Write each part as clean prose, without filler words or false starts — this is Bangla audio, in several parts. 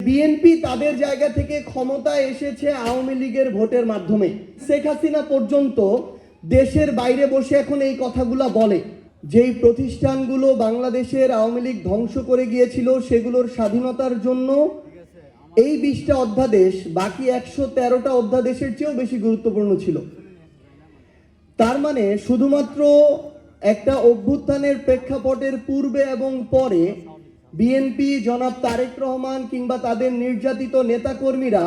বিএনপি তাদের জায়গা থেকে ক্ষমতায় এসেছে আওয়ামী লীগের ভোটের মাধ্যমে। শেখ হাসিনা পর্যন্ত দেশের বাইরে বসে এখন এই কথাগুলো বলে। যেই প্রতিষ্ঠানগুলো বাংলাদেশের আওয়ামী লীগ ধ্বংস করে গিয়েছিল সেগুলোর স্বাধীনতার জন্য এই 20টা অধ্যাদেশ বাকি 113টা অধ্যাদেশের চেয়েও বেশি গুরুত্বপূর্ণ ছিল। তার মানে শুধুমাত্র একটা অভ্যুত্থানের প্রেক্ষাপটের পূর্বে এবং পরে বিএনপি, জনাব তারেক রহমান কিংবা তাদের নির্যাতিত নেতাকর্মীরা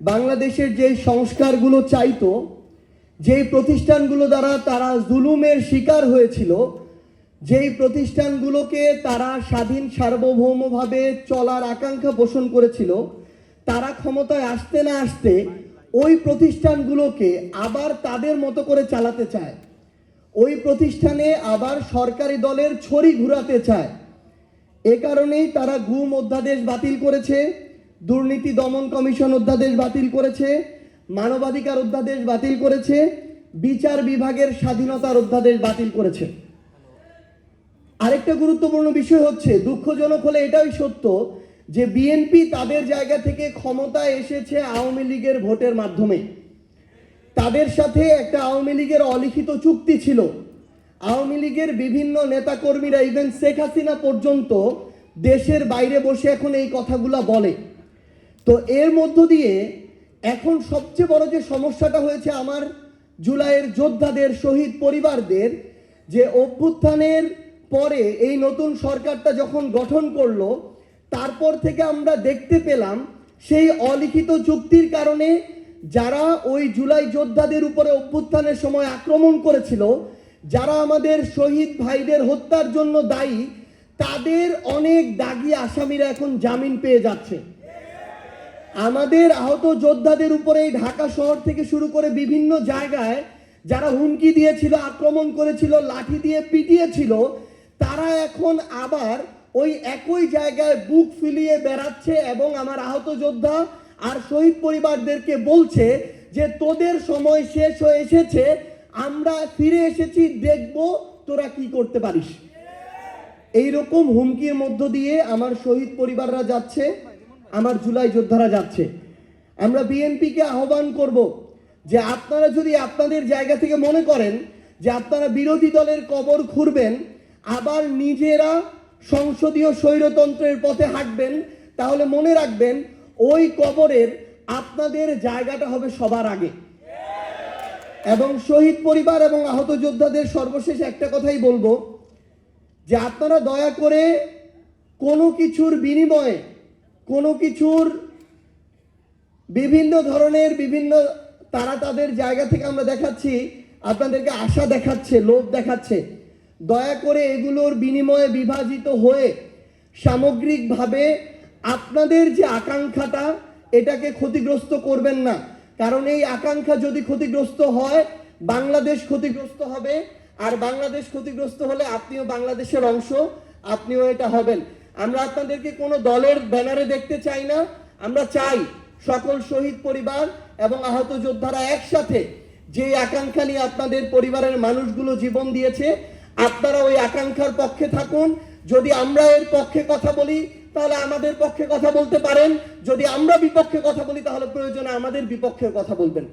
বাংলাদেশের যে সংস্কারগুলো চাইতো, যেই প্রতিষ্ঠানগুলো দ্বারা তারা জুলুমের শিকার হয়েছিল, যেই প্রতিষ্ঠানগুলোকে তারা স্বাধীন সার্বভৌমভাবে চলার আকাঙ্ক্ষা পোষণ করেছিল, তারা ক্ষমতায় আসতে না আসতে ওই প্রতিষ্ঠানগুলোকে আবার তাদের মতো করে চালাতে চায়, ওই প্রতিষ্ঠানে আবার সরকারি দলের ছড়ি ঘুরাতে চায়। এ কারণেই তারা গুম অধ্যাদেশ বাতিল করেছে, দুর্নীতি দমন কমিশন অধ্যাদেশ বাতিল করেছে, মানবাধিকার অধ্যাদেশ বাতিল করেছে, বিচার বিভাগের স্বাধীনতার অধ্যাদেশ বাতিল করেছে। আরেকটা গুরুত্বপূর্ণ বিষয় হচ্ছে, দুঃখজনক হলে এটাই সত্য যে বিএনপি তাদের জায়গা থেকে ক্ষমতায় এসেছে আওয়ামী লীগের ভোটের মাধ্যমে। তাদের সাথে একটা আওয়ামী লীগের অলিখিত চুক্তি ছিল। আওয়ামী লীগের বিভিন্ন নেতাকর্মীরা, ইভেন শেখ হাসিনা পর্যন্ত দেশের বাইরে বসে এখন এই কথাগুলো বলে। তো এর মধ্য দিয়ে এখন সবচেয়ে বড় যে সমস্যাটা হয়েছে আমার জুলাইয়ের যোদ্ধাদের, শহীদ পরিবারদের, যে অভ্যুত্থানের পরে এই নতুন সরকারটা যখন গঠন করলো, তারপর থেকে আমরা দেখতে পেলাম সেই অলিখিত চুক্তির কারণে যারা ওই জুলাই যোদ্ধাদের উপরে অভ্যুত্থানের সময় আক্রমণ করেছিল, যারা আমাদের শহীদ ভাইদের হত্যার জন্য দায়ী, তাদের অনেক দাগী আসামিরা এখন জামিন পেয়ে যাচ্ছে। আমাদের আহত যোদ্ধাদের উপরে ঢাকা শহর থেকে শুরু করে বিভিন্ন জায়গায় যারা হুমকি দিয়েছিল, আক্রমণ করেছিল, লাঠি দিয়ে পিটিয়েছিল, তারা এখন আবার ওই একই জায়গায় বুক ফুলিয়ে বেড়াচ্ছে এবং আমার আহত যোদ্ধা আর শহীদ পরিবারদেরকে বলছে যে তোদের সময় শেষ হয়ে এসেছে, আমরা ফিরে এসেছি, দেখব তোরা কি করতে পারিস। এইরকম হুমকির মধ্য দিয়ে আমার শহীদ পরিবাররা যাচ্ছে, আমার জুলাই যোদ্ধারা যাচ্ছে। আমরা বিএনপিকে আহ্বান করব যে আপনারা যদি আপনাদের জায়গা থেকে মনে করেন যে আপনারা বিরোধী দলের কবর খুঁড়বেন, আবার নিজেরা সংসদীয় স্বৈরতন্ত্রের পথে হাঁটবেন, তাহলে মনে রাখবেন ওই কবরের আপনাদের জায়গাটা হবে সবার আগে। এবং শহীদ পরিবার এবং আহত যোদ্ধাদের সর্বশেষ একটা কথাই বলবো যে আপনারা দয়া করে কোনো কিছুর বিনিময়ে, কোনো কিছুর বিভিন্ন ধরনের তারা তাদের জায়গা থেকে আমরা দেখাচ্ছি, আপনাদেরকে আশা দেখাচ্ছে, লোভ দেখাচ্ছে, দয়া করে এগুলোর বিনিময়ে বিভাজিত হয়ে সামগ্রিকভাবে আপনাদের যে আকাঙ্ক্ষাটা, এটাকে ক্ষতিগ্রস্ত করবেন না। কারণ এই আকাঙ্ক্ষা যদি ক্ষতিগ্রস্ত হয়, বাংলাদেশ ক্ষতিগ্রস্ত হবে, আর বাংলাদেশ ক্ষতিগ্রস্ত হলে আপনিও বাংলাদেশের অংশ, আপনিও এটা হবেন। আমরা আপনাদেরকে কোনো দলের ব্যানারে দেখতে চাই না। আমরা চাই সকল শহীদ পরিবার এবং আহত যোদ্ধারা একসাথে যে আকাঙ্ক্ষা নিয়ে আপনাদের পরিবারের মানুষগুলো জীবন দিয়েছে, আপনারা ওই আকাঙ্ক্ষার পক্ষে থাকুন। যদি আমরা এর পক্ষে কথা বলি তাহলে আমাদের পক্ষে কথা বলতে পারেন, যদি আমরা বিপক্ষে কথা বলি তাহলে প্রয়োজনে আমাদের বিপক্ষে কথা বলবেন।